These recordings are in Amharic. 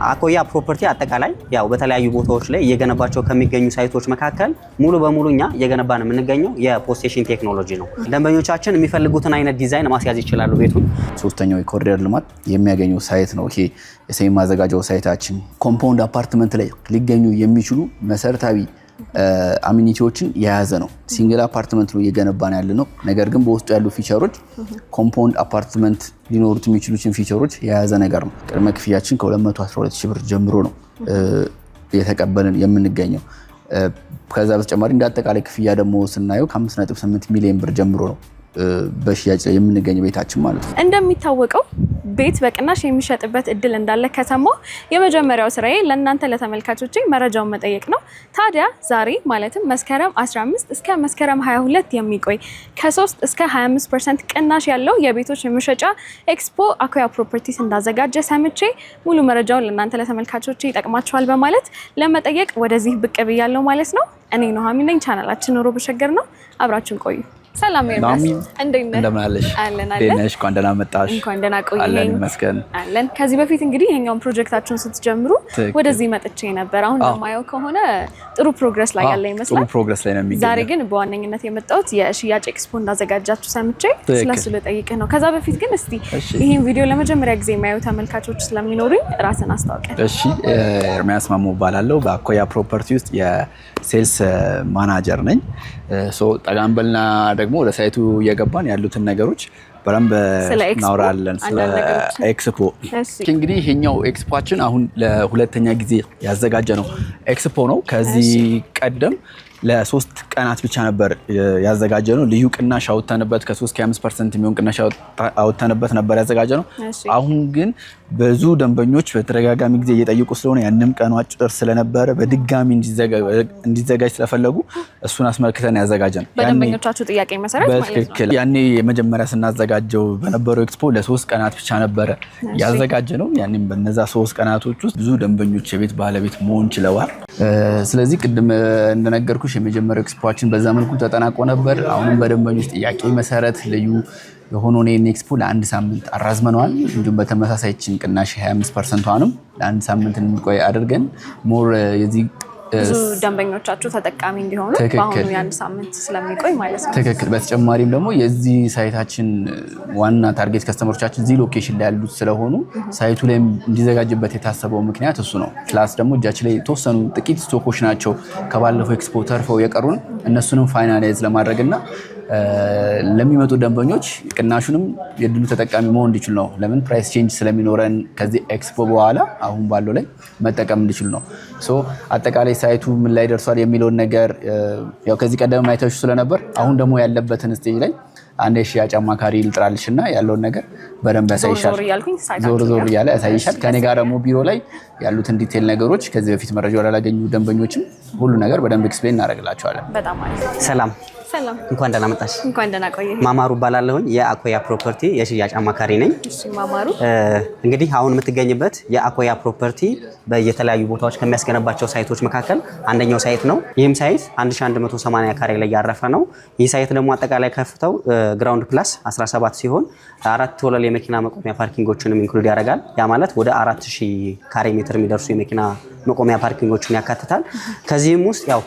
አኮያ ፕሮፐርቲ አጠቃላይ ያው በተለያዩ ቦታዎች ላይ እየገነባቸው ከሚገኙ ሳይቶች መካከል ሙሉ በሙሉኛ እየገነባን የምንገኘው የፖስቴሽን ቴክኖሎጂ ነው። ደንበኞቻችን የሚፈልጉትን አይነት ዲዛይን ማስያዝ ይችላሉ። ቤቱን ሶስተኛው የኮሪደር ልማት የሚያገኘው ሳይት ነው። ይሄ የሰሜን ማዘጋጃው ሳይታችን ኮምፓውንድ አፓርትመንት ላይ ሊገኙ የሚችሉ መሰረታዊ አሚኒቲዎችን የያዘ ነው። ሲንግል አፓርትመንት ነው እየገነባን ያለ ነው። ነገር ግን በውስጡ ያሉ ፊቸሮች ኮምፓውንድ አፓርትመንት ሊኖሩት የሚችሉትን ፊቸሮች የያዘ ነገር ነው። ቅድመ ክፍያችን ከ212,000 ብር ጀምሮ ነው የተቀበልን የምንገኘው። ከዛ በተጨማሪ እንደ አጠቃላይ ክፍያ ደግሞ ስናየው ከ5.8 ሚሊዮን ብር ጀምሮ ነው በሽያጭ ላይ የምንገኘው ቤታችን ማለት ነው። እንደሚታወቀው ቤት በቅናሽ የሚሸጥበት እድል እንዳለ ከተማው የመጀመሪያው ስራዬ ለእናንተ ለተመልካቾቼ መረጃውን መጠየቅ ነው። ታዲያ ዛሬ ማለትም መስከረም 15 እስከ መስከረም 22 የሚቆይ ከ3 እስከ 25% ቅናሽ ያለው የቤቶች የመሸጫ ኤክስፖ አኮያ ፕሮፐርቲስ እንዳዘጋጀ ሰምቼ ሙሉ መረጃውን ለእናንተ ለተመልካቾቼ ይጠቅማቸዋል በማለት ለመጠየቅ ወደዚህ ብቅ ብያለሁ ማለት ነው። እኔ ኑሃሚን ነኝ። ቻናላችን ኑሮ በሸገር ነው። አብራችሁን ቆዩ። ሰላም ይርዳስ እንደምን አለሽ? ደህናሽ? እንኳን ደህና መጣሽ። እንኳን ደህና ቆየኝ። አለን መስገን አለን። ከዚህ በፊት እንግዲህ ይሄኛውን ፕሮጀክታችሁን ስትጀምሩ ወደዚህ መጥቼ ነበር። አሁን እንደማየው ከሆነ ጥሩ ፕሮግረስ ላይ ያለ ይመስላል። ጥሩ ፕሮግረስ ላይ ነው የሚገኘው። ዛሬ ግን በዋነኝነት የመጣሁት የሽያጭ ኤክስፖ እንዳዘጋጃችሁ ሰምቼ ስለሱ ልጠይቅህ ነው። ከዛ በፊት ግን እስቲ ይሄን ቪዲዮ ለመጀመሪያ ጊዜ የማያዩ ተመልካቾች ስለሚኖሩኝ ራስን አስተዋውቀን። እሺ፣ ኤርሚያስ ማሞ እባላለሁ። በአኮያ ፕሮፐርቲ ውስጥ የሴልስ ማናጀር ነኝ። ጠጋንበልና ደግሞ ወደ ሳይቱ እየገባን ያሉትን ነገሮች በደንብ እናወራለን። ስለ ኤክስፖ እንግዲህ ይሄኛው ኤክስፖችን አሁን ለሁለተኛ ጊዜ ያዘጋጀ ነው ኤክስፖ ነው። ከዚህ ቀደም ለሶስት ቀናት ብቻ ነበር ያዘጋጀ ነው። ልዩ ቅናሽ አውጥተንበት ከ3-5% የሚሆን ቅናሽ አውጥተንበት ነበር ያዘጋጀ ነው። አሁን ግን ብዙ ደንበኞች በተደጋጋሚ ጊዜ እየጠየቁ ስለሆነ ያንም ቀኑ አጭር ስለነበረ በድጋሚ እንዲዘጋጅ ስለፈለጉ እሱን አስመልክተን ያዘጋጀ ነው። በደንበኞቻችሁ ጥያቄ መሰረት ማለት ነው። ያኔ የመጀመሪያ ስናዘጋጀው በነበረው ኤክስፖ ለ3 ቀናት ብቻ ነበረ ያዘጋጀ ነው። ያኔም በነዛ 3 ቀናቶች ውስጥ ብዙ ደንበኞች የቤት ባለቤት መሆን ችለዋል። ስለዚህ ቅድም እንደነገርኩሽ የመጀመሪያው ኤክስፖችን በዛ መልኩ ተጠናቆ ነበር። አሁንም በደንበኞች ጥያቄ መሰረት ልዩ የሆነውን ኤክስፖ ለአንድ ሳምንት አራዝመነዋል። እንዲሁም በተመሳሳይ ቅናሽ 25%ንም ለአንድ ሳምንት እንቆይ አድርገን ሞር የዚህ ብዙ ደንበኞቻችሁ ተጠቃሚ እንዲሆኑ በአሁኑ የአንድ ሳምንት ስለሚቆይ ማለት ነው። ትክክል። በተጨማሪም ደግሞ የዚህ ሳይታችን ዋና ታርጌት ከስተመሮቻችን እዚህ ሎኬሽን ላይ ያሉት ስለሆኑ ሳይቱ ላይ እንዲዘጋጅበት የታሰበው ምክንያት እሱ ነው። ፕላስ ደግሞ እጃችን ላይ የተወሰኑ ጥቂት ስቶኮች ናቸው ከባለፈው ኤክስፖ ተርፈው የቀሩን እነሱንም ፋይናላይዝ ለማድረግና ለሚመጡ ደንበኞች ቅናሹንም የድሉ ተጠቃሚ መሆን እንዲችሉ ነው። ለምን ፕራይስ ቼንጅ ስለሚኖረን ከዚህ ኤክስፖ በኋላ አሁን ባለው ላይ መጠቀም እንዲችሉ ነው። አጠቃላይ ሳይቱ ምን ላይ ደርሷል የሚለውን ነገር ያው ከዚህ ቀደም አይተሽ ስለነበር አሁን ደግሞ ያለበትን ስቴጅ ላይ አንድ የሽያጭ አማካሪ ልጥራልሽና ያለውን ነገር በደንብ ያሳይሻል። ዞር ዞር እያለ ያሳይሻል። ከኔ ጋር ደግሞ ቢሮ ላይ ያሉትን ዲቴል ነገሮች ከዚህ በፊት መረጃው ላላገኙ ደንበኞችም ሁሉ ነገር በደንብ ኤክስፕሌን እናደርግላቸዋለን። በጣም አሪፍ። ሰላም ሰላም፣ እንኳን ደህና መጣሽ። እንኳን ደህና ቆየህ። ማማሩ እባላለሁኝ የአኮያ ፕሮፐርቲ የሽያጭ አማካሪ ነኝ። እሺ ማማሩ፣ እንግዲህ አሁን የምትገኝበት የአኮያ ፕሮፐርቲ በየተለያዩ ቦታዎች ከሚያስገነባቸው ሳይቶች መካከል አንደኛው ሳይት ነው። ይህም ሳይት 1180 ካሬ ላይ ያረፈ ነው። ይህ ሳይት ደግሞ አጠቃላይ ከፍተው ግራውንድ ፕላስ 17 ሲሆን 4 ወለል የመኪና መቆሚያ ፓርኪንጎችንም ኢንክሉድ ያደርጋል። ያ ማለት ወደ 4000 ካሬ ሜትር የሚደርሱ የመኪና መቆሚያ ፓርኪንጎችን ያካትታል። ከዚህም ውስጥ ያው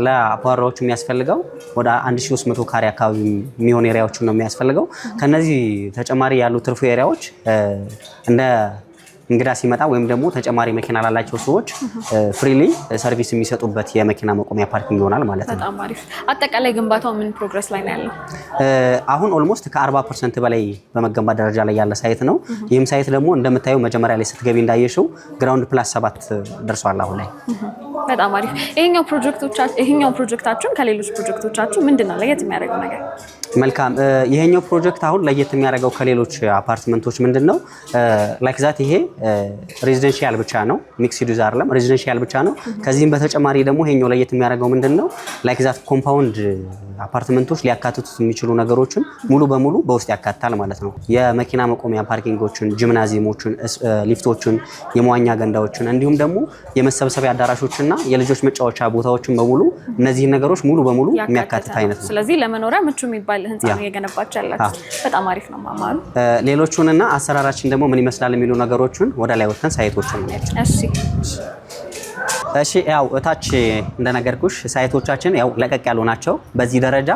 ለአባወራዎች የሚያስፈልገው ወደ 1300 ካሬ አካባቢ የሚሆን ኤሪያዎችን ነው የሚያስፈልገው። ከነዚህ ተጨማሪ ያሉ ትርፉ ኤሪያዎች እንደ እንግዳ ሲመጣ ወይም ደግሞ ተጨማሪ መኪና ላላቸው ሰዎች ፍሪሊ ሰርቪስ የሚሰጡበት የመኪና መቆሚያ ፓርኪንግ ይሆናል ማለት ነው። በጣም አሪፍ። አጠቃላይ ግንባታው ምን ፕሮግረስ ላይ ነው ያለው? አሁን ኦልሞስት ከ40% በላይ በመገንባት ደረጃ ላይ ያለ ሳይት ነው። ይህም ሳይት ደግሞ እንደምታየው መጀመሪያ ላይ ስትገቢ እንዳየሽው ግራውንድ ፕላስ 7 ደርሷል አሁን ላይ። በጣም አሪፍ። ይሄኛው ፕሮጀክታችሁን ከሌሎች ፕሮጀክቶቻችሁ ምንድነው ለየት የሚያደርገው ነገር? መልካም። ይሄኛው ፕሮጀክት አሁን ለየት የሚያደርገው ከሌሎች አፓርትመንቶች ምንድነው? ላይክ ዛት ይሄ ሬዚደንሻል ብቻ ነው፣ ሚክስድ ዩዝ አይደለም፣ ሬዚደንሻል ብቻ ነው። ከዚህም በተጨማሪ ደግሞ ይሄኛው ለየት የሚያደርገው ምንድነው? ላይክ ዛት ኮምፓውንድ አፓርትመንቶች ሊያካትቱት የሚችሉ ነገሮችን ሙሉ በሙሉ በውስጥ ያካትታል ማለት ነው። የመኪና መቆሚያ ፓርኪንጎችን፣ ጂምናዚየሞችን፣ ሊፍቶችን፣ የመዋኛ ገንዳዎችን እንዲሁም ደግሞ የመሰብሰቢያ አዳራሾችና የልጆች መጫወቻ ቦታዎችን በሙሉ እነዚህ ነገሮች ሙሉ በሙሉ የሚያካትት አይነት ነው። ስለዚህ ለመኖሪያ ምቹ የሚባል ያለ ህንፃ ነው የገነባችሁ ያላችሁ። በጣም አሪፍ ነው ማማሩ። ሌሎቹንና አሰራራችን ደግሞ ምን ይመስላል የሚሉ ነገሮችን ወደ ላይ ወጥተን ሳይቶችን እናያለን። እሺ ያው እታች እንደነገርኩሽ ሳይቶቻችን ያው ለቀቅ ያሉ ናቸው። በዚህ ደረጃ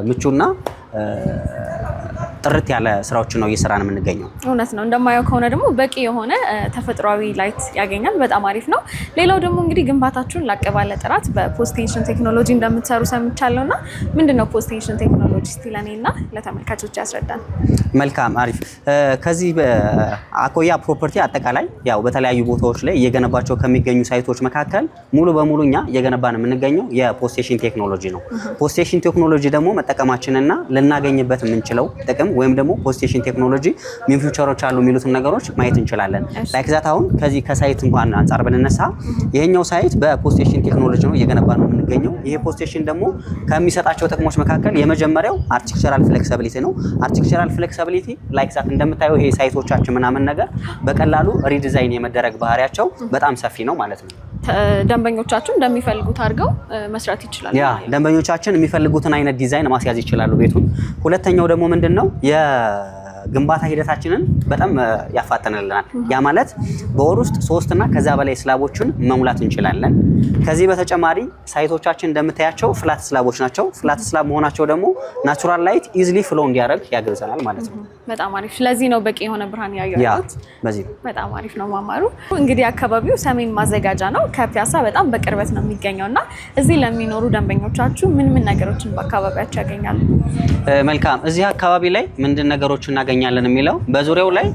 ምቹና ጥርት ያለ ስራዎችን ነው እየሰራን የምንገኘው። እውነት ነው። እንደማየው ከሆነ ደግሞ በቂ የሆነ ተፈጥሯዊ ላይት ያገኛል። በጣም አሪፍ ነው። ሌላው ደግሞ እንግዲህ ግንባታችሁን ላቅ ባለ ጥራት በፖስት ቴንሽን ቴክኖሎጂ እንደምትሰሩ ሰምቻለሁና ምንድነው ፖስት ቴንሽን ቴክኖሎጂ እስቲ ለኔና ለተመልካቾች ያስረዳን። መልካም አሪፍ። ከዚህ አኮያ ፕሮፐርቲ አጠቃላይ ያው በተለያዩ ቦታዎች ላይ እየገነባቸው ከሚገኙ ሳይቶች መካከል ሙሉ በሙሉ እኛ እየገነባን የምንገኘው የፖስት ቴንሽን ቴክኖሎጂ ነው። ፖስት ቴንሽን ቴክኖሎጂ ደግሞ መጠቀማችንና ልናገኝበት የምንችለው ጥቅም ወይም ደግሞ ፖስት ቴንሽን ቴክኖሎጂ ምን ፊውቸሮች አሉ የሚሉትን ነገሮች ማየት እንችላለን። ላይክ ዛት አሁን ከዚህ ከሳይት እንኳን አንፃር ብንነሳ ይሄኛው ሳይት በፖስት ቴንሽን ቴክኖሎጂ ነው እየገነባ ነው የምንገኘው። ይሄ ፖስት ቴንሽን ደግሞ ከሚሰጣቸው ጥቅሞች መካከል የመጀመሪያው አርቲፊሻል ፍሌክሲቢሊቲ ነው። አርቲፊሻል ፍሌክሲቢሊቲ ላይክ ዛት እንደምታየው ይሄ ሳይቶቻችን ምናምን ነገር በቀላሉ ሪዲዛይን የመደረግ ባህሪያቸው በጣም ሰፊ ነው ማለት ነው። ደንበኞቻችን እንደሚፈልጉት አድርገው መስራት ይችላሉ። ያ ደንበኞቻችን የሚፈልጉትን አይነት ዲዛይን ማስያዝ ይችላሉ ቤቱን። ሁለተኛው ደግሞ ምንድነው የግንባታ ሂደታችንን በጣም ያፋጥንልናል። ያ ማለት በወር ውስጥ 3 እና ከዛ በላይ ስላቦችን መሙላት እንችላለን። ከዚህ በተጨማሪ ሳይቶቻችን እንደምታያቸው ፍላት ስላቦች ናቸው። ፍላት ስላብ መሆናቸው ደግሞ ናቹራል ላይት ኢዚሊ ፍሎ እንዲያደርግ ያግዛናል ማለት ነው። በጣም አሪፍ። ስለዚህ ነው በቂ የሆነ ብርሃን ያያዩት። በዚህ በጣም አሪፍ ነው ማማሩ። እንግዲህ አካባቢው ሰሜን ማዘጋጃ ነው። ከፒያሳ በጣም በቅርበት ነው የሚገኘውና እዚህ ለሚኖሩ ደንበኞቻችሁ ምን ነገሮችን በአካባቢያቸው ያገኛሉ? መልካም። እዚህ አካባቢ ላይ ምንድን ነገሮችን እናገኛለን የሚለው በዙሪያው ላይ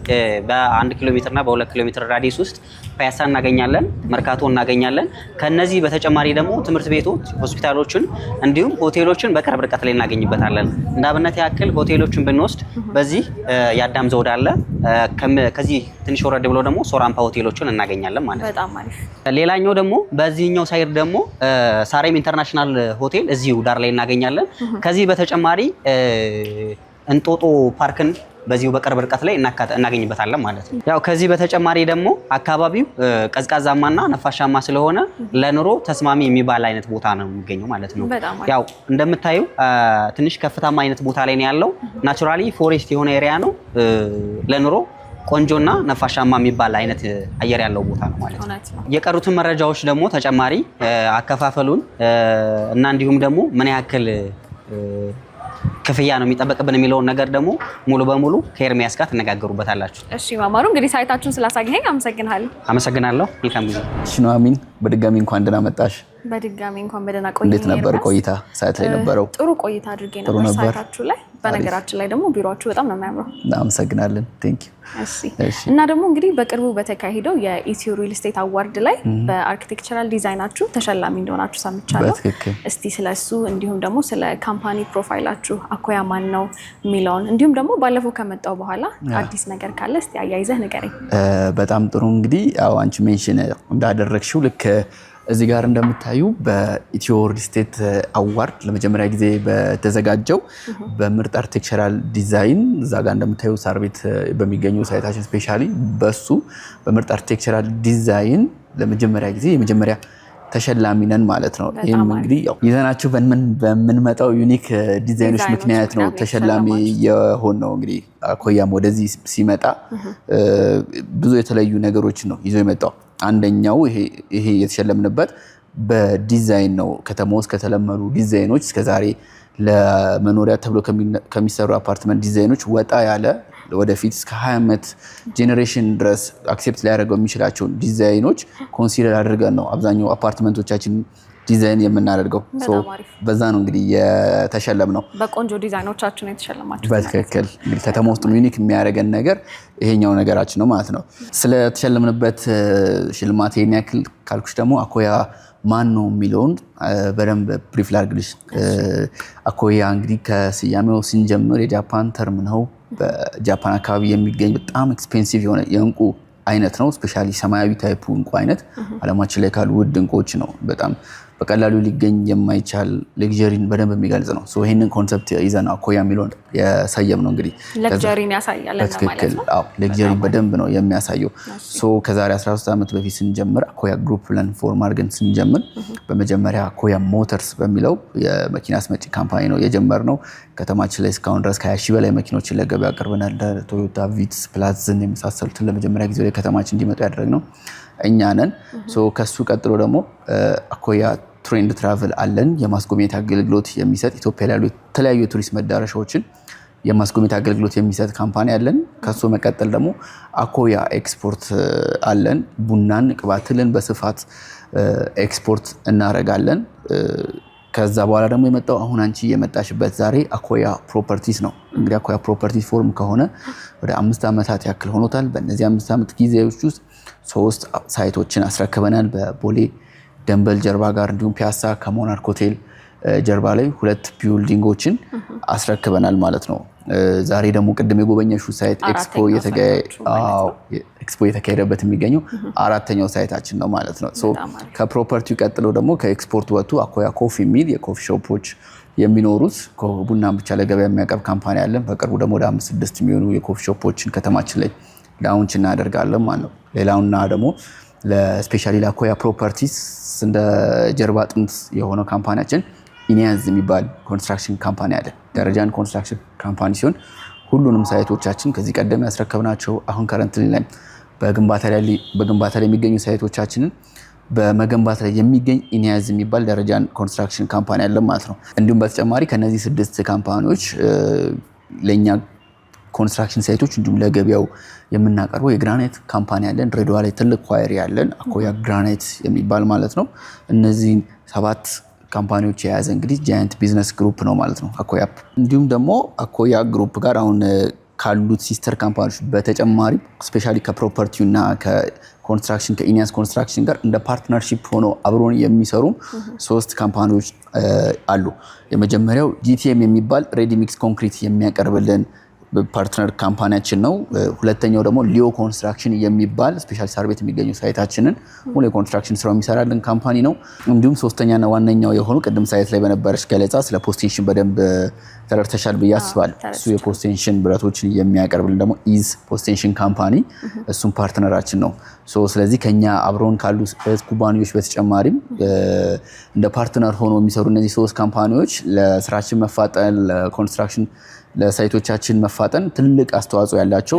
በ1 ኪሎ ሜትር እና በ2 ኪሎ ሜትር ራዲየስ ውስጥ ፒያሳ እናገኛለን፣ መርካቶ እናገኛለን። ከነዚህ በተጨማሪ ደግሞ ትምህርት ቤቶች፣ ሆስፒታሎችን እንዲሁም ሆቴሎችን በቅርብ ርቀት ላይ እናገኝበታለን። እንደ አብነት ያክል ሆቴሎችን ብንወስድ በዚህ የአዳም ዘውድ አለ። ከዚህ ትንሽ ወረድ ብሎ ደግሞ ሶራምፓ ሆቴሎችን እናገኛለን ማለት ነው። በጣም አሪፍ። ሌላኛው ደግሞ በዚህኛው ሳይድ ደግሞ ሳሬም ኢንተርናሽናል ሆቴል እዚሁ ዳር ላይ እናገኛለን። ከዚህ በተጨማሪ እንጦጦ ፓርክን በዚሁ በቅርብ ርቀት ላይ እናገኝበታለን ማለት ነው። ያው ከዚህ በተጨማሪ ደግሞ አካባቢው ቀዝቃዛማና ነፋሻማ ስለሆነ ለኑሮ ተስማሚ የሚባል አይነት ቦታ ነው የሚገኘው ማለት ነው። ያው እንደምታዩ ትንሽ ከፍታማ አይነት ቦታ ላይ ነው ያለው። ናቹራሊ ፎሬስት የሆነ ኤሪያ ነው። ለኑሮ ቆንጆና ነፋሻማ የሚባል አይነት አየር ያለው ቦታ ነው ማለት ነው። የቀሩትን መረጃዎች ደግሞ ተጨማሪ አከፋፈሉን እና እንዲሁም ደግሞ ምን ያክል ክፍያ ነው የሚጠበቅብን የሚለውን ነገር ደግሞ ሙሉ በሙሉ ከኤርሚያስ ጋር ትነጋገሩበታላችሁ። እሺ ማማሩ፣ እንግዲህ ሳይታችሁን ስላሳገኘኝ አመሰግናለሁ። አመሰግናለሁ። መልካም ጊዜ። እሺ ኑሐሚን፣ በድጋሚ እንኳን ደህና መጣሽ። በድጋሚ እንኳን በደህና ቆይ። እንዴት ነበር ቆይታ ሳይት ላይ ነበረው? ጥሩ ቆይታ አድርጌ ነበር ሳይታችሁ ላይ። በነገራችን ላይ ደግሞ ቢሮአችሁ በጣም ነው የሚያምረው። አመሰግናለን። ቴንክ ዩ። እሺ እና ደግሞ እንግዲህ በቅርቡ በተካሄደው የኢትዮ ሪል ስቴት አዋርድ ላይ በአርኪቴክቸራል ዲዛይናችሁ ተሸላሚ እንደሆናችሁ ሰምቻለሁ። እስቲ ስለሱ እንዲሁም ደግሞ ስለ ካምፓኒ ፕሮፋይላችሁ አኮያ ማን ነው የሚለውን እንዲሁም ደግሞ ባለፈው ከመጣው በኋላ አዲስ ነገር ካለ እስቲ አያይዘህ ንገረኝ። በጣም ጥሩ። እንግዲህ ያው አንቺ ሜንሽን እንዳደረግሽው ልክ እዚህ ጋር እንደምታዩ በኢትዮ ሪል ስቴት አዋርድ ለመጀመሪያ ጊዜ በተዘጋጀው በምርጥ አርኪቴክቸራል ዲዛይን እዛ ጋር እንደምታዩ ሳር ቤት በሚገኙ ሳይታችን ስፔሻሊ በሱ በምርጥ አርኪቴክቸራል ዲዛይን ለመጀመሪያ ጊዜ የመጀመሪያ ተሸላሚ ነን ማለት ነው። ይህም እንግዲህ ይዘናቸው በምንመጣው ዩኒክ ዲዛይኖች ምክንያት ነው ተሸላሚ የሆን ነው። እንግዲህ አኮያም ወደዚህ ሲመጣ ብዙ የተለያዩ ነገሮችን ነው ይዞ የመጣው። አንደኛው ይሄ የተሸለምንበት በዲዛይን ነው። ከተማ ውስጥ ከተለመዱ ዲዛይኖች እስከዛሬ ለመኖሪያ ተብሎ ከሚሰሩ አፓርትመንት ዲዛይኖች ወጣ ያለ ወደፊት እስከ 20 ዓመት ጄኔሬሽን ድረስ አክሴፕት ሊያደርገው የሚችላቸውን ዲዛይኖች ኮንሲደር አድርገን ነው አብዛኛው አፓርትመንቶቻችን ዲዛይን የምናደርገው። በዛ ነው እንግዲህ የተሸለም ነው። በቆንጆ ዲዛይኖቻችን የተሸለማችሁ። በትክክል። እንግዲህ ከተማ ውስጥ ዩኒክ የሚያደርገን ነገር ይሄኛው ነገራችን ነው ማለት ነው። ስለተሸለምንበት ሽልማት ይሄን ያክል ካልኩሽ ደግሞ አኮያ ማን ነው የሚለውን በደንብ ብሪፍ ላድርግልሽ። አኮያ እንግዲህ ከስያሜው ስንጀምር የጃፓን ተርም ነው። በጃፓን አካባቢ የሚገኝ በጣም ኤክስፔንሲቭ የሆነ የእንቁ አይነት ነው። ስፔሻሊ ሰማያዊ ታይፑ እንቁ አይነት አለማችን ላይ ካሉ ውድ እንቁዎች ነው። በጣም በቀላሉ ሊገኝ የማይቻል ሌክዠሪን በደንብ የሚገልጽ ነው። ሶ ይሄንን ኮንሰፕት ይዘን አኮያ የሚለውን የሰየም ነው እንግዲህ ሌክዠሪን ያሳያል ማለት ነው። አዎ ሌክዠሪን በደንብ ነው የሚያሳየው። ሶ ከዛሬ 13 ዓመት በፊት ስንጀምር አኮያ ግሩፕ ብለን ፎርም አድርገን ስንጀምር በመጀመሪያ አኮያ ሞተርስ በሚለው የመኪና አስመጪ ካምፓኒ ነው የጀመርነው። ከተማችን ላይ እስካሁን ድረስ ከ20 ሺህ በላይ መኪኖችን ለገበያ አቅርበናል። ቶዮታ ቪትስ፣ ፕላዝን የመሳሰሉትን ለመጀመሪያ ጊዜ ወደ ከተማችን እንዲመጡ ያደረግነው እኛ ነን። ከሱ ቀጥሎ ደግሞ አኮያ ትሬንድ ትራቭል አለን። የማስጎብኘት አገልግሎት የሚሰጥ ኢትዮጵያ ያሉ የተለያዩ የቱሪስት መዳረሻዎችን የማስጎብኘት አገልግሎት የሚሰጥ ካምፓኒ አለን። ከሱ መቀጠል ደግሞ አኮያ ኤክስፖርት አለን። ቡናን፣ ቅባትልን በስፋት ኤክስፖርት እናደርጋለን። ከዛ በኋላ ደግሞ የመጣው አሁን አንቺ የመጣሽበት ዛሬ አኮያ ፕሮፐርቲስ ነው። እንግዲህ አኮያ ፕሮፐርቲስ ፎርም ከሆነ ወደ 5 ዓመታት ያክል ሆኖታል። በእነዚህ 5 ዓመት ጊዜዎች ውስጥ 3 ሳይቶችን አስረክበናል። በቦሌ ደንበል ጀርባ ጋር እንዲሁም ፒያሳ ከሞናርክ ሆቴል ጀርባ ላይ 2 ቢልዲንጎችን አስረክበናል ማለት ነው። ዛሬ ደግሞ ቅድም የጎበኘሽው ሳይት ኤክስፖ የተካሄደበት የሚገኘው 4ኛው ሳይታችን ነው ማለት ነው። ከፕሮፐርቲው ቀጥሎ ደግሞ ከኤክስፖርት ወጥቶ አኮያ ኮፊ የሚል የኮፊ ሾፖች የሚኖሩት ቡናን ብቻ ለገበያ የሚያቀርብ ካምፓኒ አለን። በቅርቡ ደግሞ ወደ 5-6 የሚሆኑ የኮፊ ሾፖችን ከተማችን ላይ ላውንች እናደርጋለን ማለት ነው። ሌላውና ደግሞ ለስፔሻሊ ለአኮያ ፕሮፐርቲስ እንደ ጀርባ አጥንት የሆነው ካምፓኒያችን ኢኒያዝ የሚባል ኮንስትራክሽን ካምፓኒ አለ። ደረጃን ኮንስትራክሽን ካምፓኒ ሲሆን ሁሉንም ሳይቶቻችን ከዚህ ቀደም ያስረከብናቸው አሁን ከረንት ላይ በግንባታ ላይ የሚገኙ ሳይቶቻችንን በመገንባት ላይ የሚገኝ ኢኒያዝ የሚባል ደረጃን ኮንስትራክሽን ካምፓኒ አለ ማለት ነው። እንዲሁም በተጨማሪ ከነዚህ 6 ካምፓኒዎች ለኛ ኮንስትራክሽን ሳይቶች እንዲሁም ለገበያው የምናቀርበው የግራናይት ካምፓኒ አለን። ድሬዳዋ ላይ ትልቅ ኳየሪ ያለን አኮያ ግራናይት የሚባል ማለት ነው። እነዚህ 7 ካምፓኒዎች የያዘ እንግዲህ ጃያንት ቢዝነስ ግሩፕ ነው ማለት ነው አኮያ። እንዲሁም ደግሞ አኮያ ግሩፕ ጋር አሁን ካሉት ሲስተር ካምፓኒዎች በተጨማሪ ስፔሻሊ ከፕሮፐርቲው እና ከኮንስትራክሽን ከኢኒያስ ኮንስትራክሽን ጋር እንደ ፓርትነርሺፕ ሆኖ አብሮን የሚሰሩ 3 ካምፓኒዎች አሉ። የመጀመሪያው ጂቲኤም የሚባል ሬዲ ሚክስ ኮንክሪት የሚያቀርብልን ፓርትነር ካምፓኒያችን ነው። ሁለተኛው ደግሞ ሊዮ ኮንስትራክሽን የሚባል ስፔሻል ሳር ቤት የሚገኙ ሳይታችንን ሙሉ የኮንስትራክሽን ስራው የሚሰራልን ካምፓኒ ነው። እንዲሁም ሶስተኛና ዋነኛው የሆኑ ቅድም ሳይት ላይ በነበረች ገለጻ ስለ ፖስቴንሽን በደንብ ተረድተሻል ብዬ አስባለሁ። እሱ የፖስቴንሽን ብረቶችን የሚያቀርብልን ደግሞ ኢዝ ፖስቴንሽን ካምፓኒ እሱም ፓርትነራችን ነው። ስለዚህ ከኛ አብረውን ካሉ ኩባንያዎች በተጨማሪም እንደ ፓርትነር ሆኖ የሚሰሩ እነዚህ 3 ካምፓኒዎች ለስራችን መፋጠን ለኮንስትራክሽን ለሳይቶቻችን መፋጠን ትልቅ አስተዋጽኦ ያላቸው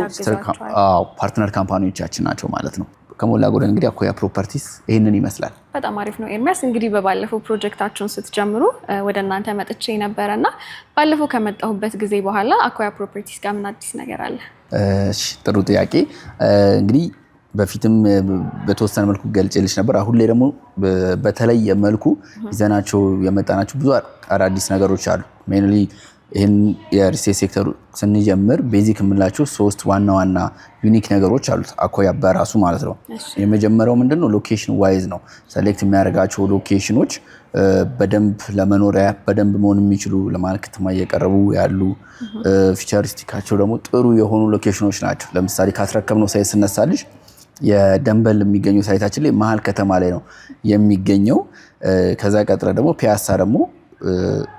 ፓርትነር ካምፓኒዎቻችን ናቸው ማለት ነው። ከሞላ ጎደል እንግዲህ አኮያ ፕሮፐርቲስ ይህንን ይመስላል። በጣም አሪፍ ነው ኤርሚያስ። እንግዲህ በባለፈው ፕሮጀክታችሁን ስትጀምሩ ወደ እናንተ መጥቼ ነበረና ባለፈው ከመጣሁበት ጊዜ በኋላ አኮያ ፕሮፐርቲስ ጋር ምን አዲስ ነገር አለ? ጥሩ ጥያቄ። እንግዲህ በፊትም በተወሰነ መልኩ ገልጬልሽ ነበር። አሁን ላይ ደግሞ በተለየ መልኩ ይዘናቸው የመጣናቸው ብዙ አዳዲስ ነገሮች አሉ። ሜንሊ ይህን የሪልስቴት ሴክተሩ ስንጀምር ቤዚክ የምንላቸው 3 ዋና ዋና ዩኒክ ነገሮች አሉት አኮያ በራሱ ማለት ነው። የመጀመሪያው ምንድነው? ሎኬሽን ዋይዝ ነው። ሰሌክት የሚያደርጋቸው ሎኬሽኖች በደንብ ለመኖሪያ በደንብ መሆን የሚችሉ ለማለት ከተማ እየቀረቡ ያሉ ፊቸሪስቲካቸው ደግሞ ጥሩ የሆኑ ሎኬሽኖች ናቸው። ለምሳሌ ካስረከብነው ሳይት ስነሳልሽ የደንበል የሚገኘው ሳይታችን ላይ መሀል ከተማ ላይ ነው የሚገኘው። ከዛ ቀጥለ ደግሞ ፒያሳ ደግሞ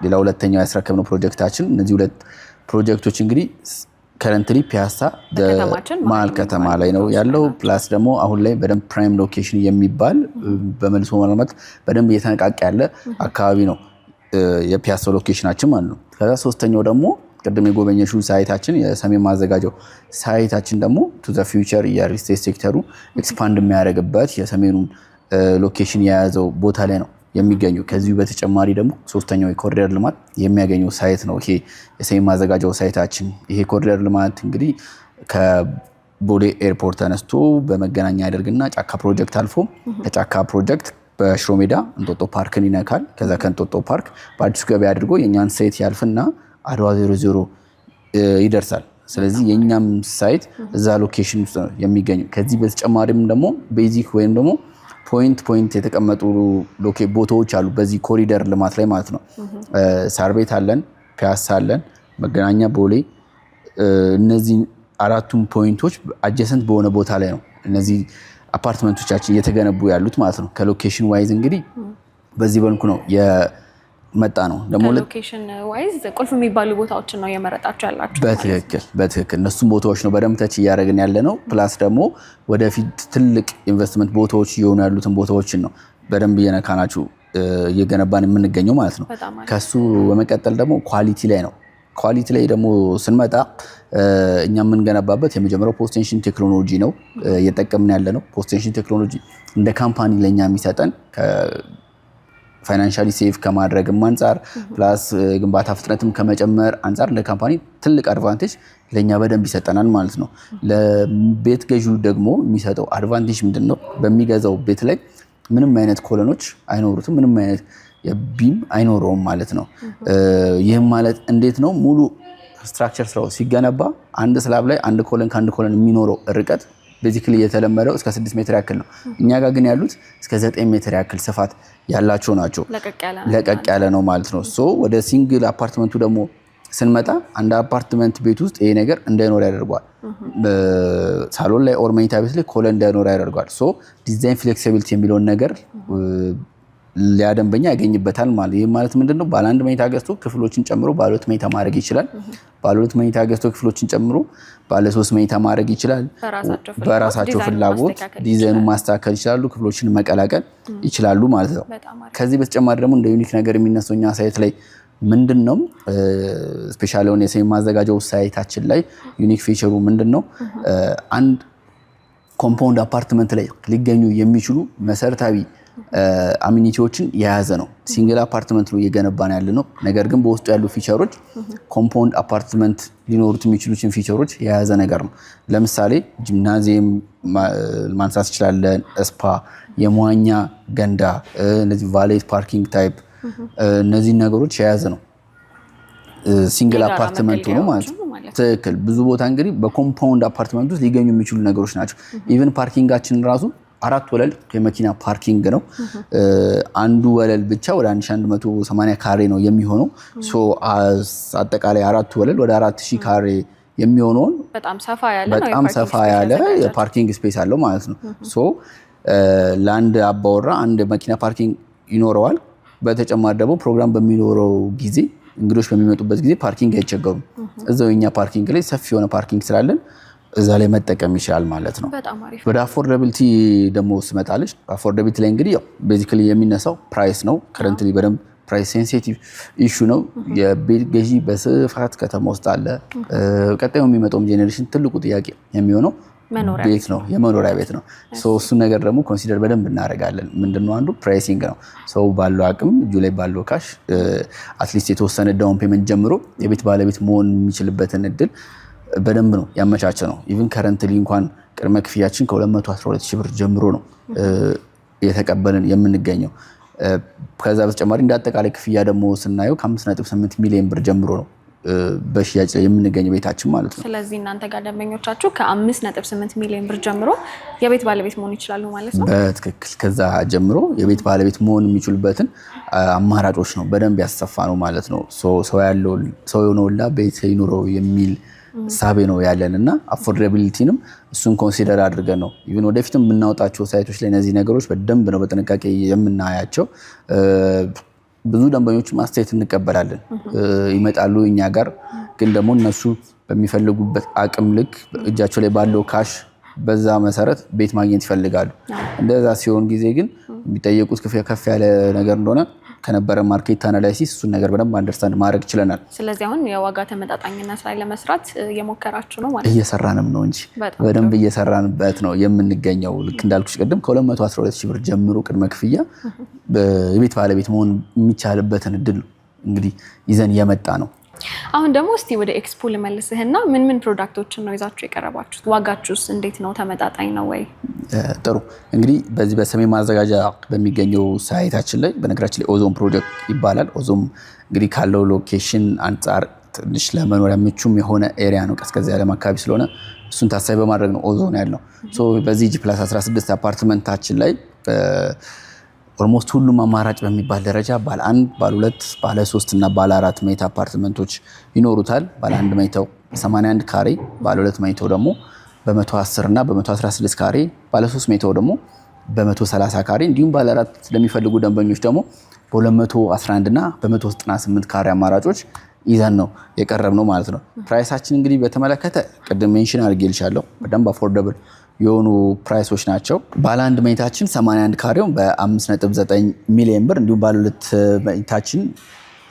ሌላ ሁለተኛው ያስረከብነው ፕሮጀክታችን። እነዚህ 2 ፕሮጀክቶች እንግዲህ ከረንትሊ ፒያሳ መሀል ከተማ ላይ ነው ያለው። ፕላስ ደግሞ አሁን ላይ በደንብ ፕራይም ሎኬሽን የሚባል በመልሶ ማልማት በደንብ እየተነቃቀ ያለ አካባቢ ነው የፒያሳ ሎኬሽናችን ማለት ነው። ከዛ ሶስተኛው ደግሞ ቅድም የጎበኘሽው ሳይታችን የሰሜን ማዘጋጃው ሳይታችን ደግሞ ቱ ዘ ፊውቸር የሪልስቴት ሴክተሩ ኤክስፓንድ የሚያደርግበት የሰሜኑን ሎኬሽን የያዘው ቦታ ላይ ነው የሚገኙ። ከዚሁ በተጨማሪ ደግሞ ሶስተኛው የኮሪደር ልማት የሚያገኘው ሳይት ነው ይሄ የሰሜን ማዘጋጃው ሳይታችን። ይሄ ኮሪደር ልማት እንግዲህ ከቦሌ ኤርፖርት ተነስቶ በመገናኛ ያደርግና ጫካ ፕሮጀክት አልፎ ከጫካ ፕሮጀክት በሽሮ ሜዳ እንጦጦ ፓርክን ይነካል። ከዛ ከእንጦጦ ፓርክ በአዲሱ ገበያ አድርጎ የኛን ሳይት ያልፍና አድዋ 00 ይደርሳል። ስለዚህ የኛም ሳይት እዛ ሎኬሽን ውስጥ ነው የሚገኘው። ከዚህ በተጨማሪም ደግሞ ቤዚክ ወይም ደግሞ ፖይንት የተቀመጡ ቦታዎች አሉ በዚህ ኮሪደር ልማት ላይ ማለት ነው። ሳር ቤት አለን፣ ፒያሳ አለን፣ መገናኛ፣ ቦሌ። እነዚህ 4ቱም ፖይንቶች አጀሰንት በሆነ ቦታ ላይ ነው እነዚህ አፓርትመንቶቻችን እየተገነቡ ያሉት ማለት ነው። ከሎኬሽን ዋይዝ እንግዲህ በዚህ መልኩ ነው የመጣ ነው። ደግሞ ሎኬሽን ዋይዝ ቁልፍ የሚባሉ ቦታዎችን ነው የመረጣችሁ ያላችሁ? በትክክል እነሱም ቦታዎች ነው በደንብ ተች እያደረግን ያለ ነው። ፕላስ ደግሞ ወደፊት ትልቅ ኢንቨስትመንት ቦታዎች እየሆኑ ያሉትን ቦታዎችን ነው በደንብ እየነካናችሁ እየገነባን የምንገኘው ማለት ነው። ከሱ በመቀጠል ደግሞ ኳሊቲ ላይ ነው። ኳሊቲ ላይ ደግሞ ስንመጣ እኛ የምንገነባበት የመጀመሪያው ፖስቴንሽን ቴክኖሎጂ ነው እየጠቀምን ያለ ነው። ፖስቴንሽን ቴክኖሎጂ እንደ ካምፓኒ ለኛ የሚሰጠን ፋይናንሻሊ ሴፍ ከማድረግም አንጻር ፕላስ ግንባታ ፍጥነትም ከመጨመር አንጻር እንደ ካምፓኒ ትልቅ አድቫንቴጅ ለኛ በደንብ ይሰጠናል ማለት ነው። ለቤት ገዢው ደግሞ የሚሰጠው አድቫንቴጅ ምንድነው? በሚገዛው ቤት ላይ ምንም አይነት ኮለኖች አይኖሩትም፣ ምንም አይነት የቢም አይኖረውም ማለት ነው። ይህም ማለት እንዴት ነው? ሙሉ ስትራክቸር ስራው ሲገነባ አንድ ስላብ ላይ አንድ ኮለን ከአንድ ኮለን የሚኖረው ርቀት ቤዚክሊ የተለመደው እስከ 6 ሜትር ያክል ነው። እኛ ጋር ግን ያሉት እስከ 9 ሜትር ያክል ስፋት ያላቸው ናቸው። ለቀቅ ያለ ነው ማለት ነው። ሶ ወደ ሲንግል አፓርትመንቱ ደግሞ ስንመጣ አንድ አፓርትመንት ቤት ውስጥ ይሄ ነገር እንዳይኖር ያደርገዋል። ሳሎን ላይ ኦር መኝታ ቤት ላይ ኮለን እንዳይኖር ያደርገዋል። ሶ ዲዛይን ፍሌክሲቢሊቲ የሚለውን ነገር ሊያደንበኛ ያገኝበታል ማለት። ይህ ማለት ምንድነው? ባለ አንድ መኝታ ገዝቶ ክፍሎችን ጨምሮ ባለ ሁለት መኝታ ማድረግ ይችላል። ባለ ሁለት መኝታ ገዝቶ ክፍሎችን ጨምሮ ባለ ሶስት መኝታ ማድረግ ይችላል። በራሳቸው ፍላጎት ዲዛይኑን ማስተካከል ይችላሉ። ክፍሎችን መቀላቀል ይችላሉ ማለት ነው። ከዚህ በተጨማሪ ደግሞ እንደ ዩኒክ ነገር የሚነሳው እኛ ሳይት ላይ ምንድነው? ስፔሻሊ ሆነ የሰሚ ማዘጋጃው ሳይታችን ላይ ዩኒክ ፊቸሩ ምንድነው? አንድ ኮምፓውንድ አፓርትመንት ላይ ሊገኙ የሚችሉ መሰረታዊ አሚኒቲዎችን የያዘ ነው። ሲንግል አፓርትመንት ነው እየገነባን ያለ ነው። ነገር ግን በውስጡ ያሉ ፊቸሮች ኮምፓውንድ አፓርትመንት ሊኖሩት የሚችሉትን ፊቸሮች የያዘ ነገር ነው። ለምሳሌ ጂምናዚየም ማንሳት እንችላለን፣ ስፓ፣ የመዋኛ ገንዳ፣ እነዚህ ቫሌት ፓርኪንግ ታይፕ እነዚህ ነገሮች የያዘ ነው። ሲንግል አፓርትመንት ነው ማለት ነው። ትክክል። ብዙ ቦታ እንግዲህ በኮምፓውንድ አፓርትመንት ውስጥ ሊገኙ የሚችሉ ነገሮች ናቸው። ኢቭን ፓርኪንጋችን ራሱ 4 ወለል የመኪና ፓርኪንግ ነው። አንዱ ወለል ብቻ ወደ 1180 ካሬ ነው የሚሆነው። ሶ አጠቃላይ 4 ወለል ወደ 4000 ካሬ የሚሆነውን በጣም ሰፋ ያለ የፓርኪንግ ስፔስ አለው ማለት ነው። ሶ ለአንድ አባወራ አንድ መኪና ፓርኪንግ ይኖረዋል። በተጨማሪ ደግሞ ፕሮግራም በሚኖረው ጊዜ እንግዶች በሚመጡበት ጊዜ ፓርኪንግ አይቸገሩም። እዛው የኛ ፓርኪንግ ላይ ሰፊ የሆነ ፓርኪንግ ስላለን እዛ ላይ መጠቀም ይችላል ማለት ነው። ወደ አፎርዳቢሊቲ ደግሞ ስመጣለች። አፎርዳቢሊቲ ላይ እንግዲህ ያው ቤዚካሊ የሚነሳው ፕራይስ ነው። ከረንትሊ በደንብ ፕራይስ ሴንሲቲቭ ኢሹ ነው። የቤት ገዢ በስፋት ከተማ ውስጥ አለ። ቀጣዩ የሚመጣው ጄኔሬሽን ትልቁ ጥያቄ የሚሆነው ቤት ነው፣ የመኖሪያ ቤት ነው። እሱን ነገር ደግሞ ኮንሲደር በደንብ እናደርጋለን። ምንድነው? አንዱ ፕራይሲንግ ነው። ሰው ባለው አቅም እጁ ላይ ባለው ካሽ አትሊስት የተወሰነ ዳውን ፔመንት ጀምሮ የቤት ባለቤት መሆን የሚችልበትን እድል በደንብ ነው ያመቻቸ ነው። ኢቭን ከረንትሊ እንኳን ቅድመ ክፍያችን ከ212 ሺህ ብር ጀምሮ ነው የተቀበልን የምንገኘው። ከዛ በተጨማሪ እንደ አጠቃላይ ክፍያ ደግሞ ስናየው ከ5.8 ሚሊዮን ብር ጀምሮ ነው በሽያጭ ላይ የምንገኘው ቤታችን ማለት ነው። ስለዚህ እናንተ ጋር ደንበኞቻችሁ ከ5.8 ሚሊዮን ብር ጀምሮ የቤት ባለቤት መሆን ይችላሉ ማለት ነው። በትክክል ከዛ ጀምሮ የቤት ባለቤት መሆን የሚችሉበትን አማራጮች ነው በደንብ ያሰፋ ነው ማለት ነው። ሰው የሆነውላ ቤት ይኑረው የሚል ሳቤ ነው ያለን እና አፎርዳቢሊቲንም እሱን ኮንሲደር አድርገን ነው ኢቭን ወደፊትም የምናወጣቸው ሳይቶች ላይ እነዚህ ነገሮች በደንብ ነው በጥንቃቄ የምናያቸው። ብዙ ደንበኞች ማስተያየት እንቀበላለን። ይመጣሉ እኛ ጋር ግን ደግሞ እነሱ በሚፈልጉበት አቅም ልክ እጃቸው ላይ ባለው ካሽ በዛ መሰረት ቤት ማግኘት ይፈልጋሉ። እንደዛ ሲሆን ጊዜ ግን የሚጠየቁት ክፍያ ከፍ ያለ ነገር እንደሆነ ከነበረ ማርኬት አናላይሲስ እሱን ነገር በደንብ አንደርስታንድ ማድረግ ችለናል። ስለዚህ አሁን የዋጋ ተመጣጣኝነት ላይ ለመስራት እየሞከራችሁ ነው ማለት ነው? እየሰራንም ነው እንጂ በደንብ እየሰራንበት ነው የምንገኘው። ልክ እንዳልኩሽ ቅድም ከ212 ሺህ ብር ጀምሮ ቅድመ ክፍያ የቤት ባለቤት መሆን የሚቻልበትን እድል ነው እንግዲህ ይዘን እየመጣ ነው። አሁን ደግሞ እስቲ ወደ ኤክስፖ ልመልስህና ምን ፕሮዳክቶችን ነው ይዛችሁ የቀረባችሁት? ዋጋችሁስ እንዴት ነው? ተመጣጣኝ ነው ወይ? ጥሩ እንግዲህ በዚህ በሰሜን ማዘጋጃ በሚገኘው ሳይታችን ላይ በነገራችን ላይ ኦዞን ፕሮጀክት ይባላል። ኦዞን እንግዲህ ካለው ሎኬሽን አንጻር ትንሽ ለመኖሪያ ምቹም የሆነ ኤሪያ ነው፣ ቀዝቀዝ ያለ አካባቢ ስለሆነ እሱን ታሳቢ በማድረግ ነው ኦዞን ያለው። በዚህ G+16 አፓርትመንታችን ላይ ኦልሞስት ሁሉም አማራጭ በሚባል ደረጃ ባለ 1፣ ባለ 2፣ ባለ 3 እና ባለ 4 መኝታ አፓርትመንቶች ይኖሩታል። ባለ 1 መኝታው 81 ካሬ፣ ባለ 2 መኝታው ደግሞ በ110 እና በ116 ካሬ፣ ባለ 3 መኝታው ደግሞ በ130 ካሬ እንዲሁም ባለ 4 ለሚፈልጉ ደንበኞች ደግሞ በ211 እና በ198 ካሬ አማራጮች ይዘን ነው የቀረብነው ማለት ነው። ፕራይሳችን እንግዲህ በተመለከተ ቅድም ሜንሽን አድርጌልሻለሁ በደንብ አፎርደብል የሆኑ ፕራይሶች ናቸው። ባለ 1 መኝታችን 81 ካሬው በ5.9 ሚሊዮን ብር እንዲሁም ባለ 2 መኝታችን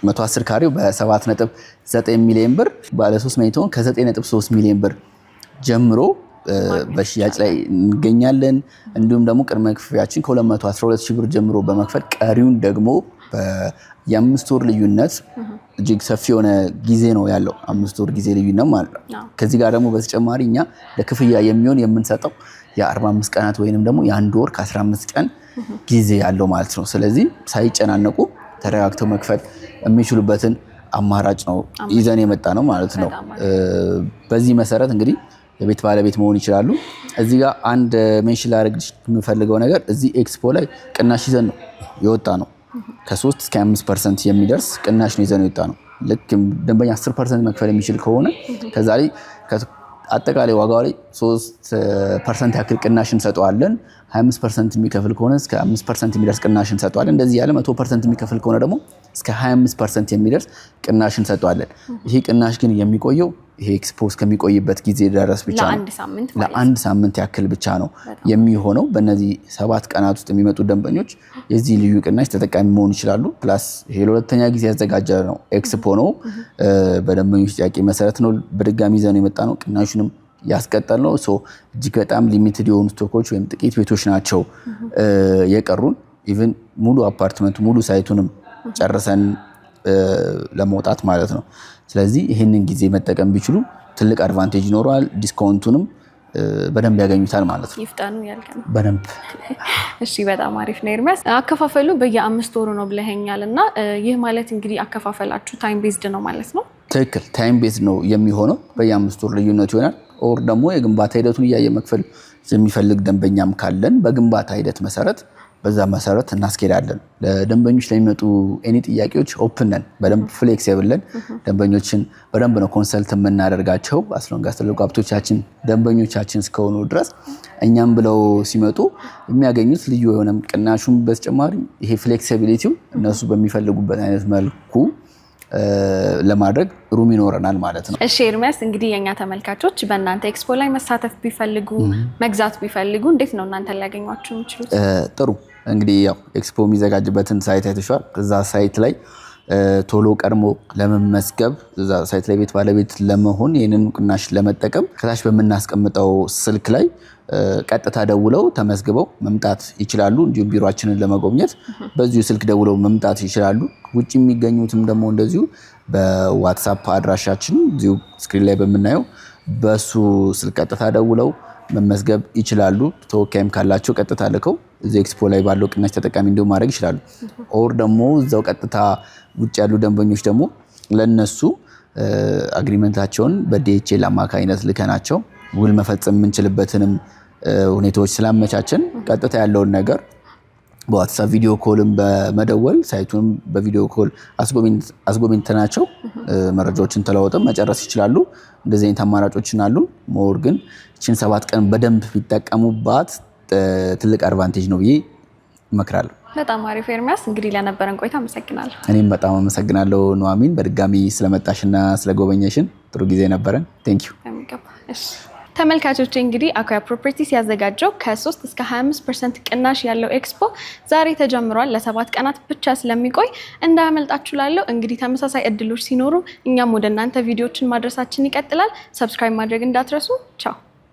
110 ካሬው በ7.9 ሚሊዮን ብር፣ ባለ 3 መኝታውን ከ9.3 ሚሊዮን ብር ጀምሮ በሽያጭ ላይ እንገኛለን። እንዲሁም ደግሞ ቅድመ ክፍያችን ከ212 ሺህ ብር ጀምሮ በመክፈል ቀሪውን ደግሞ የ5 ወር ልዩነት እጅግ ሰፊ የሆነ ጊዜ ነው ያለው 5 ወር ጊዜ ልዩነት ማለት ነው። ከዚህ ጋር ደግሞ በተጨማሪ እኛ ለክፍያ የሚሆን የምንሰጠው የ45 ቀናት ወይንም ደግሞ የ1 ወር ከ15 ቀን ጊዜ ያለው ማለት ነው። ስለዚህ ሳይጨናነቁ ተረጋግተው መክፈል የሚችሉበትን አማራጭ ነው ይዘን የመጣ ነው ማለት ነው። በዚህ መሰረት እንግዲህ የቤት ባለቤት መሆን ይችላሉ። እዚህ ጋር አንድ ሜንሽን ላደርግ የምፈልገው ነገር እዚህ ኤክስፖ ላይ ቅናሽ ይዘን ነው የወጣ ነው። ከ3 እስከ 5% የሚደርስ ቅናሽ ነው ይዘን የወጣ ነው። ልክ ደንበኛ 10% መክፈል የሚችል ከሆነ ከዛ ላይ አጠቃላይ ዋጋው ላይ 3% ያክል ቅናሽ እንሰጠዋለን። 25% የሚከፍል ከሆነ እስከ 5% የሚደርስ ቅናሽ እንሰጠዋለን። እንደዚህ ያለ 100% የሚከፍል ከሆነ ደግሞ እስከ 25% የሚደርስ ቅናሽ እንሰጠዋለን። ይሄ ቅናሽ ግን የሚቆየው ይሄ ኤክስፖ እስከሚቆይበት ጊዜ ድረስ ብቻ ነው። ለአንድ ሳምንት ያክል ብቻ ነው የሚሆነው። በእነዚህ 7 ቀናት ውስጥ የሚመጡ ደንበኞች የዚህ ልዩ ቅናሽ ተጠቃሚ መሆን ይችላሉ። ፕላስ ይሄ ለሁለተኛ ጊዜ ያዘጋጀ ነው ኤክስፖ ነው። በደንበኞች ጥያቄ መሰረት ነው በድጋሚ ይዘን የመጣ ነው። ቅናሹንም ያስቀጠል ነው። እጅግ በጣም ሊሚትድ የሆኑ ስቶኮች ወይም ጥቂት ቤቶች ናቸው የቀሩን። ኢቭን ሙሉ አፓርትመንቱ ሙሉ ሳይቱንም ጨርሰን ለመውጣት ማለት ነው። ስለዚህ ይህንን ጊዜ መጠቀም ቢችሉ ትልቅ አድቫንቴጅ ይኖረዋል። ዲስካውንቱንም በደንብ ያገኙታል ማለት ነው። ይፍጠኑ ያልከን በደንብ እሺ፣ በጣም አሪፍ ነው። ኤርሚያስ አከፋፈሉ በየ5 ወሩ ነው ብለኸኛል እና ይህ ማለት እንግዲህ አከፋፈላችሁ ታይም ቤዝድ ነው ማለት ነው? ትክክል፣ ታይም ቤዝድ ነው የሚሆነው። በየ5 ወር ልዩነት ይሆናል። ኦር ደግሞ የግንባታ ሂደቱን እያየ መክፈል የሚፈልግ ደንበኛም ካለን በግንባታ ሂደት መሰረት በዛ መሰረት እናስኬዳለን። ለደንበኞች ለሚመጡ ኤኒ ጥያቄዎች ኦፕን ነን፣ በደንብ ፍሌክሲብል ነን። ደንበኞችን በደንብ ነው ኮንሰልት የምናደርጋቸው። አስሎንጋስ ትልቁ ሀብቶቻችን ደንበኞቻችን እስከሆኑ ድረስ እኛም ብለው ሲመጡ የሚያገኙት ልዩ የሆነም ቅናሹም በተጨማሪ ይሄ ፍሌክሲቢሊቲው እነሱ በሚፈልጉበት አይነት መልኩ ለማድረግ ሩም ይኖረናል ማለት ነው። እሺ ኤርሚያስ፣ እንግዲህ የኛ ተመልካቾች በእናንተ ኤክስፖ ላይ መሳተፍ ቢፈልጉ መግዛት ቢፈልጉ እንዴት ነው እናንተ ሊያገኟችሁ የሚችሉት? ጥሩ እንግዲህ ያው ኤክስፖ የሚዘጋጅበትን ሳይት አይተሻል። እዛ ሳይት ላይ ቶሎ ቀድሞ ለመመዝገብ እዛ ሳይት ላይ ቤት ባለቤት ለመሆን ይህንን ቅናሽ ለመጠቀም ከታች በምናስቀምጠው ስልክ ላይ ቀጥታ ደውለው ተመዝግበው መምጣት ይችላሉ። እንዲሁም ቢሮአችንን ለመጎብኘት በዚሁ ስልክ ደውለው መምጣት ይችላሉ። ውጭ የሚገኙትም ደግሞ እንደዚሁ በዋትሳፕ አድራሻችን እዚሁ ስክሪን ላይ በምናየው በሱ ስልክ ቀጥታ ደውለው መመዝገብ ይችላሉ። ተወካይም ካላቸው ቀጥታ ልከው እዚህ ኤክስፖ ላይ ባለው ቅናሽ ተጠቃሚ እንዲሆን ማድረግ ይችላሉ። ኦር ደግሞ እዛው ቀጥታ ውጭ ያሉ ደንበኞች ደግሞ ለነሱ አግሪመንታቸውን በዲኤችኤል አማካኝነት ልከናቸው ውል መፈጸም የምንችልበትንም ሁኔታዎች ስላመቻችን ቀጥታ ያለውን ነገር በዋትስአፕ ቪዲዮ ኮልም በመደወል ሳይቱንም በቪዲዮ ኮል አስጎብኝተናቸው መረጃዎችን ተለዋውጠን መጨረስ ይችላሉ። እንደዚህ አይነት አማራጮችን አሉ። ሞር ግን እችን 7 ቀን በደንብ ቢጠቀሙባት ትልቅ አድቫንቴጅ ነው ብዬ እመክራለሁ። በጣም አሪፍ ኤርሚያስ፣ እንግዲህ ለነበረን ቆይታ አመሰግናለሁ። እኔም በጣም አመሰግናለሁ ኑሐሚን፣ በድጋሚ ስለመጣሽና ስለጎበኘሽን ጥሩ ጊዜ ነበረን። ቴንኪዩ። ተመልካቾቼ እንግዲህ አኳያ ፕሮፐርቲስ ያዘጋጀው ከ3 እስከ 25% ቅናሽ ያለው ኤክስፖ ዛሬ ተጀምሯል። ለ7 ቀናት ብቻ ስለሚቆይ እንዳያመልጣችሁ ላለው። እንግዲህ ተመሳሳይ እድሎች ሲኖሩ እኛም ወደ እናንተ ቪዲዮዎችን ማድረሳችን ይቀጥላል። ሰብስክራይብ ማድረግ እንዳትረሱ። ቻው።